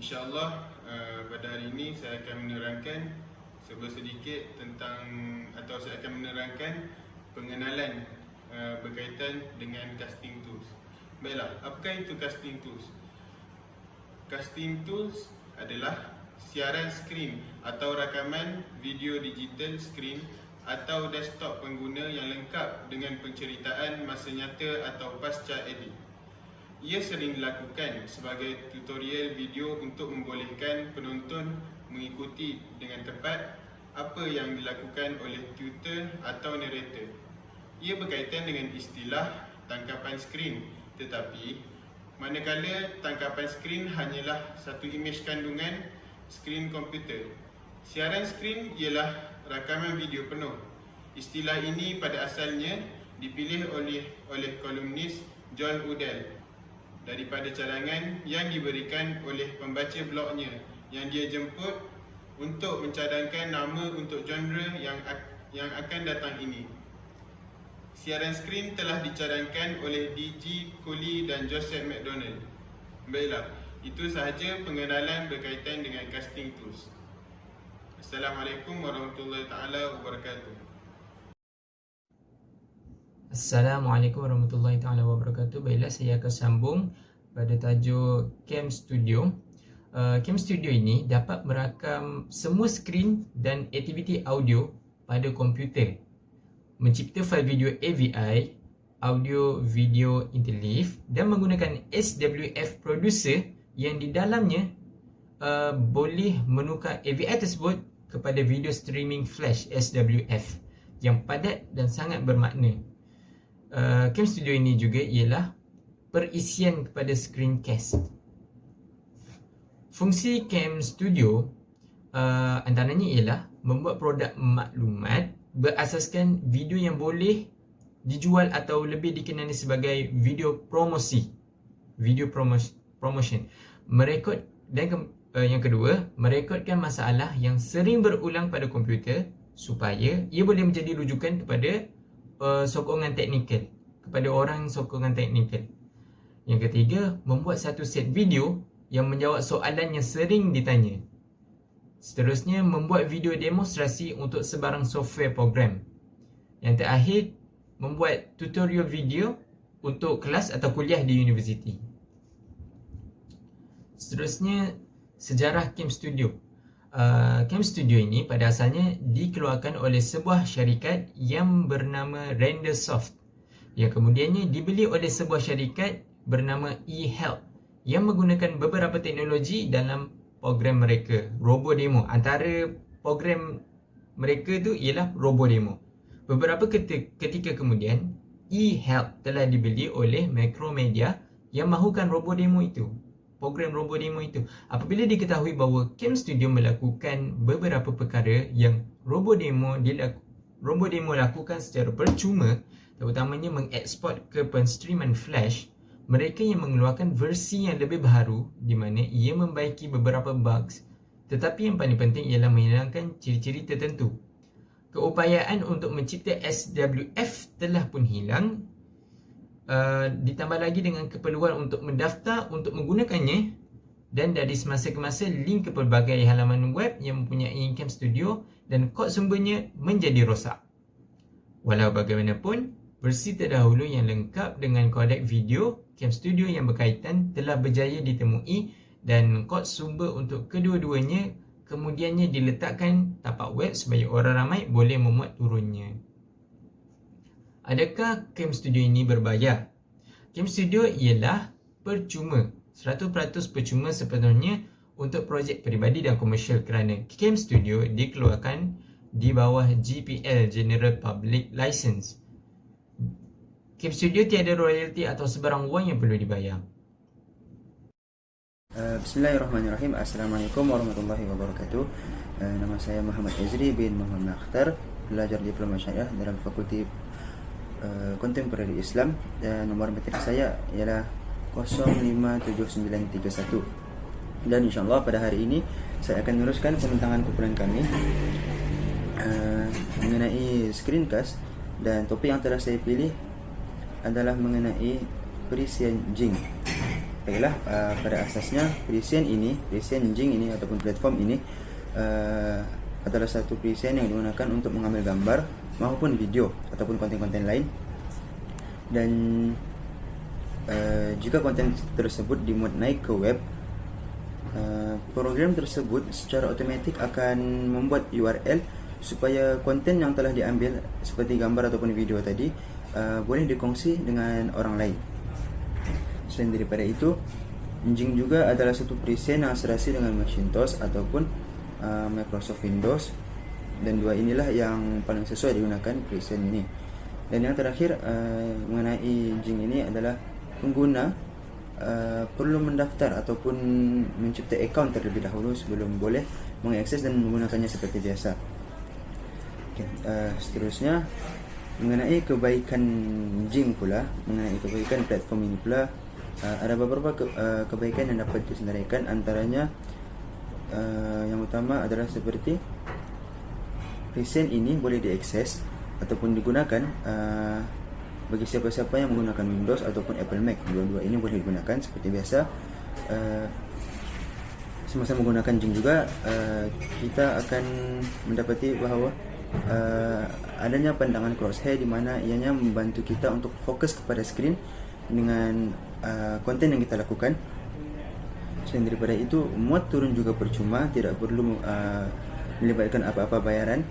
InsyaAllah pada hari ini saya akan menerangkan sedikit tentang, atau saya akan menerangkan pengenalan berkaitan dengan casting tools. Baiklah, apakah itu casting tools? Casting tools adalah siaran skrin atau rakaman video digital skrin atau desktop pengguna yang lengkap dengan penceritaan masa nyata atau pasca edit. Ia sering dilakukan sebagai tutorial video untuk membolehkan penonton mengikuti dengan tepat apa yang dilakukan oleh tutor atau narrator. Ia berkaitan dengan istilah tangkapan skrin, tetapi manakala tangkapan skrin hanyalah satu imej kandungan skrin komputer, siaran skrin ialah rakaman video penuh. Istilah ini pada asalnya dipilih oleh kolumnis John Udell daripada cadangan yang diberikan oleh pembaca blognya yang dia jemput untuk mencadangkan nama untuk genre yang akan datang ini. Siaran skrin telah dicadangkan oleh D.G. Coley dan Joseph McDonald. Baiklah, itu sahaja pengenalan berkaitan dengan casting tools. Assalamualaikum warahmatullahi taala wabarakatuh. Assalamualaikum warahmatullahi taala wabarakatuh. Baiklah, saya akan sambung pada tajuk Cam Studio. Cam Studio ini dapat merakam semua skrin dan aktiviti audio pada komputer, mencipta fail video AVI, audio video interleave, dan menggunakan SWF producer yang di dalamnya boleh menukar AVI tersebut kepada video streaming flash SWF yang padat dan sangat bermakna. Cam Studio ini juga ialah perisian kepada screencast. Fungsi Cam Studio antaranya ialah membuat produk maklumat berasaskan video yang boleh dijual atau lebih dikenali sebagai video promosi, video promotion. Merekod dan yang kedua, merekodkan masalah yang sering berulang pada komputer supaya ia boleh menjadi rujukan kepada sokongan teknikal, kepada orang sokongan teknikal. Yang ketiga, membuat satu set video yang menjawab soalan yang sering ditanya. Seterusnya, membuat video demonstrasi untuk sebarang software program. Yang terakhir, membuat tutorial video untuk kelas atau kuliah di universiti. Seterusnya, sejarah Cam Studio. Cam Studio ini pada asalnya dikeluarkan oleh sebuah syarikat yang bernama RenderSoft, yang kemudiannya dibeli oleh sebuah syarikat bernama eHelp yang menggunakan beberapa teknologi dalam program mereka, RoboDemo. Antara program mereka tu ialah RoboDemo. Beberapa ketika kemudian, eHelp telah dibeli oleh Macromedia yang mahukan RoboDemo itu, program RoboDemo itu. Apabila diketahui bahawa Cam Studio melakukan beberapa perkara yang RoboDemo lakukan secara percuma, terutamanya mengeksport ke penstreaman flash, mereka yang mengeluarkan versi yang lebih baharu di mana ia membaiki beberapa bugs, tetapi yang paling penting ialah menghilangkan ciri-ciri tertentu. Keupayaan untuk mencipta SWF telah pun hilang. Ditambah lagi dengan keperluan untuk mendaftar untuk menggunakannya, dan dari semasa ke masa link ke pelbagai halaman web yang mempunyai Cam Studio dan kod sumbernya menjadi rosak. Walau bagaimanapun, versi terdahulu yang lengkap dengan kodek video Cam Studio yang berkaitan telah berjaya ditemui, dan kod sumber untuk kedua-duanya kemudiannya diletakkan tapak web supaya orang ramai boleh memuat turunnya. Adakah Cam Studio ini berbayar? Cam Studio ialah percuma, 100% percuma sepenuhnya untuk projek peribadi dan komersial, kerana Cam Studio dikeluarkan di bawah GPL, General Public License. Cam Studio tiada royalty atau sebarang wang yang perlu dibayar. Bismillahirrahmanirrahim. Assalamualaikum warahmatullahi wabarakatuh. Nama saya Muhammad Ezri bin Muhammad Akhtar, pelajar diploma syariah dalam Fakulti Kontemporari Islam, dan nomor matrik saya ialah 057931. Dan insyaAllah pada hari ini saya akan meneruskan pembincangan kumpulan kami mengenai screencast, dan topik yang telah saya pilih adalah mengenai perisian jing. Baiklah, pada asasnya present Jing ini ataupun platform ini adalah satu present yang digunakan untuk mengambil gambar maupun video ataupun konten-konten lain. Dan jika konten tersebut dimuat naik ke web, program tersebut secara otomatik akan membuat URL supaya konten yang telah diambil seperti gambar ataupun video tadi boleh dikongsi dengan orang lain. Selain daripada itu, Jing juga adalah satu present yang serasi dengan Macintosh ataupun Microsoft Windows, dan dua inilah yang paling sesuai digunakan present ini. Dan yang terakhir mengenai Jing ini adalah pengguna perlu mendaftar ataupun mencipta account terlebih dahulu sebelum boleh mengakses dan menggunakannya seperti biasa. Seterusnya mengenai kebaikan Jing pula, mengenai kebaikan platform ini pula, ada beberapa kebaikan yang dapat disenaraikan. Antaranya yang utama adalah seperti present ini boleh diakses ataupun digunakan bagi siapa-siapa yang menggunakan Windows ataupun Apple Mac. Dua-dua ini boleh digunakan seperti biasa. Semasa menggunakan Jing juga kita akan mendapati bahawa adanya pandangan crosshair di mana ianya membantu kita untuk fokus kepada skrin dengan konten yang kita lakukan. Selain daripada itu, muat turun juga percuma, tidak perlu melibatkan apa-apa bayaran.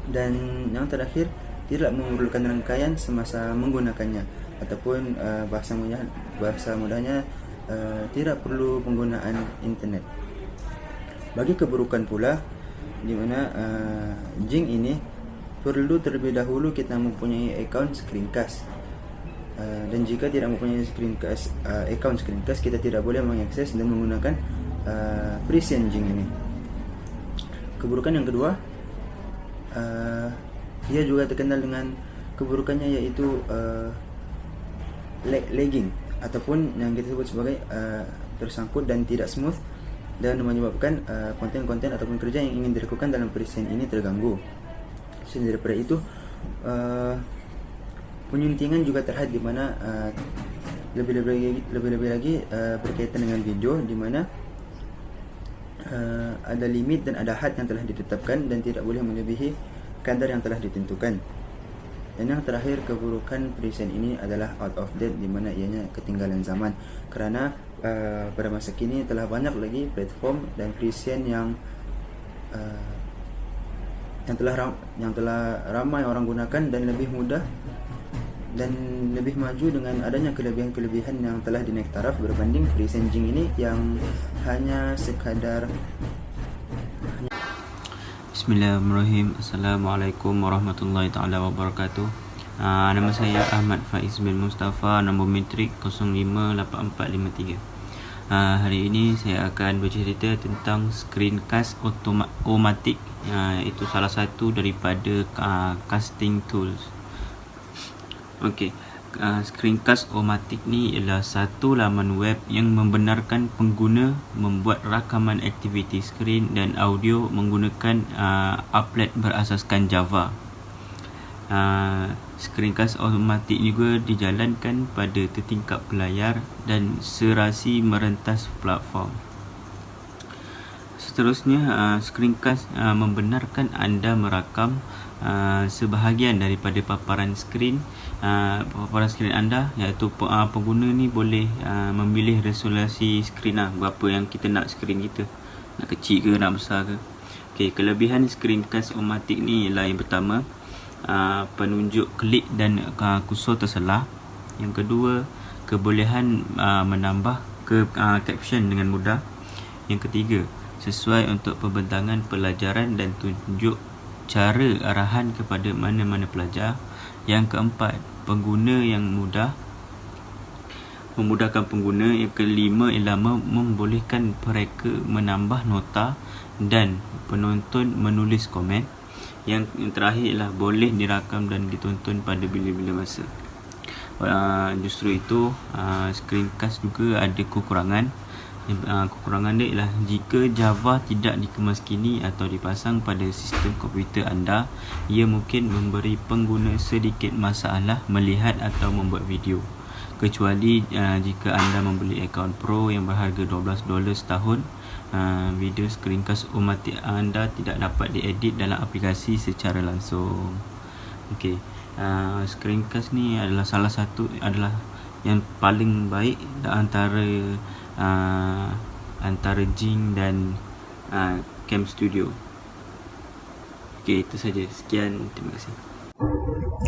Dan yang terakhir, tidak memerlukan rangkaian semasa menggunakannya, ataupun bahasa mudahnya tidak perlu penggunaan internet. Bagi keburukan pula, di mana Jing ini perlu terlebih dahulu kita mempunyai account screencast. Dan jika tidak mempunyai account screencast, kita tidak boleh mengakses dan menggunakan present Jing ini. Keburukan yang kedua, ia juga terkenal dengan keburukannya, yaitu lagging ataupun yang kita sebut sebagai tersangkut dan tidak smooth, dan menyebabkan konten-konten ataupun kerja yang ingin dilakukan dalam present ini terganggu. Selain daripada itu, penyuntingan juga terhad, di mana lebih-lebih lagi berkaitan dengan video, di mana ada limit dan ada had yang telah ditetapkan dan tidak boleh melebihi kadar yang telah ditentukan. Dan yang terakhir, keburukan present ini adalah out of date, di mana ianya ketinggalan zaman, kerana pada masa kini telah banyak lagi platform dan present yang telah ramai orang gunakan dan lebih mudah dan lebih maju dengan adanya kelebihan-kelebihan yang telah dinaik taraf berbanding present Jing ini yang hanya sekadar. Bismillahirrahmanirrahim. Assalamualaikum warahmatullahi taala wabarakatuh. Nama saya Ahmad Faiz bin Mustafa, nombor metrik 058453. Hari ini saya akan bercerita tentang screencast otomatik. Itu salah satu daripada casting tools. Okey, screencast otomatik ni ialah satu laman web yang membenarkan pengguna membuat rakaman aktiviti skrin dan audio menggunakan applet berasaskan Java. Screencast otomatik juga dijalankan pada tertingkap pelayar dan serasi merentas platform. Seterusnya, screencast membenarkan anda merakam sebahagian daripada paparan skrin anda, iaitu pengguna ni boleh memilih resolusi skrin berapa yang kita nak skrin kita, nak kecil ke nak besar ke. Okey, kelebihan screencast otomatik ni ialah yang pertama, penunjuk klik dan kursor terselah. Yang kedua, kebolehan menambah caption dengan mudah. Yang ketiga, sesuai untuk pembentangan pelajaran dan tunjuk cara arahan kepada mana-mana pelajar. Yang keempat, pengguna yang memudahkan pengguna. Yang kelima ialah membolehkan mereka menambah nota dan penonton menulis komen. Yang terakhir ialah boleh dirakam dan ditonton pada bila-bila masa. Justru itu, screencast juga ada kekurangan. Kekurangan dia ialah jika Java tidak dikemaskini atau dipasang pada sistem komputer anda, ia mungkin memberi pengguna sedikit masalah melihat atau membuat video. kecuali jika anda membeli akaun Pro yang berharga $12 setahun. Video screencast Ummati anda tidak dapat diedit dalam aplikasi secara langsung. Okey, screencast ni adalah salah satu, adalah yang paling baik antara Jing dan Cam Studio. Okey, itu saja. Sekian, terima kasih.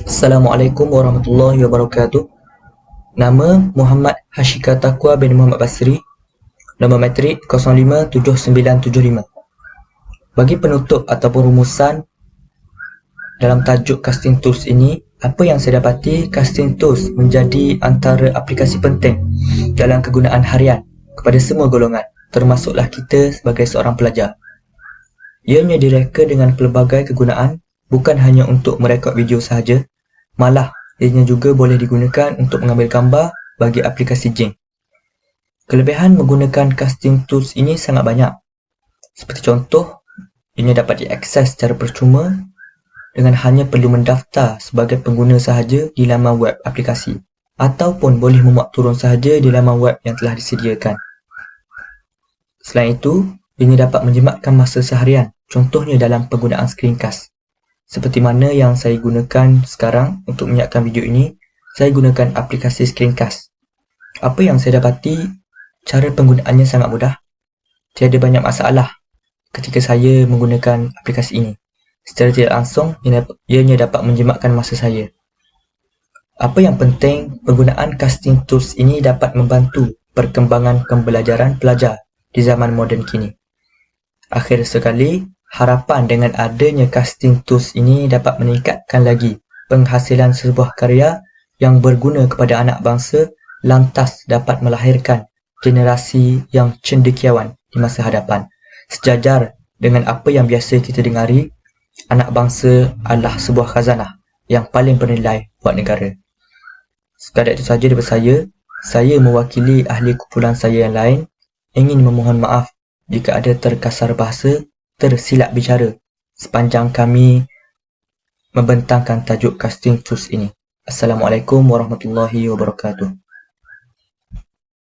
Assalamualaikum warahmatullahi wabarakatuh. Nama Muhammad Hashika Taqwa bin Muhammad Basri. Nombor matrik 057975. Bagi penutup ataupun rumusan dalam tajuk casting tools ini, apa yang saya dapati, casting tools menjadi antara aplikasi penting dalam kegunaan harian kepada semua golongan, termasuklah kita sebagai seorang pelajar. Ianya direka dengan pelbagai kegunaan, bukan hanya untuk merekod video sahaja, malah ianya juga boleh digunakan untuk mengambil gambar bagi aplikasi Jing. Kelebihan menggunakan casting tools ini sangat banyak. Seperti contoh, ianya dapat diakses secara percuma dengan hanya perlu mendaftar sebagai pengguna sahaja di laman web aplikasi, ataupun boleh memuat turun sahaja di laman web yang telah disediakan. Selain itu, ianya dapat menjimatkan masa seharian, contohnya dalam penggunaan screencast. Seperti mana yang saya gunakan sekarang untuk menyiapkan video ini, saya gunakan aplikasi screencast. Apa yang saya dapati, cara penggunaannya sangat mudah. Tiada banyak masalah ketika saya menggunakan aplikasi ini. Secara tidak langsung, ianya dapat menjimatkan masa saya. Apa yang penting, penggunaan casting tools ini dapat membantu perkembangan pembelajaran pelajar di zaman moden kini. Akhir sekali, harapan dengan adanya casting tools ini dapat meningkatkan lagi penghasilan sebuah karya yang berguna kepada anak bangsa, lantas dapat melahirkan generasi yang cendekiawan di masa hadapan. Sejajar dengan apa yang biasa kita dengari, anak bangsa adalah sebuah khazanah yang paling bernilai buat negara. Sekadar itu saja daripada saya mewakili ahli kumpulan saya yang lain, ingin memohon maaf jika ada terkasar bahasa, tersilap bicara sepanjang kami membentangkan tajuk casting tools ini. Assalamualaikum warahmatullahi wabarakatuh.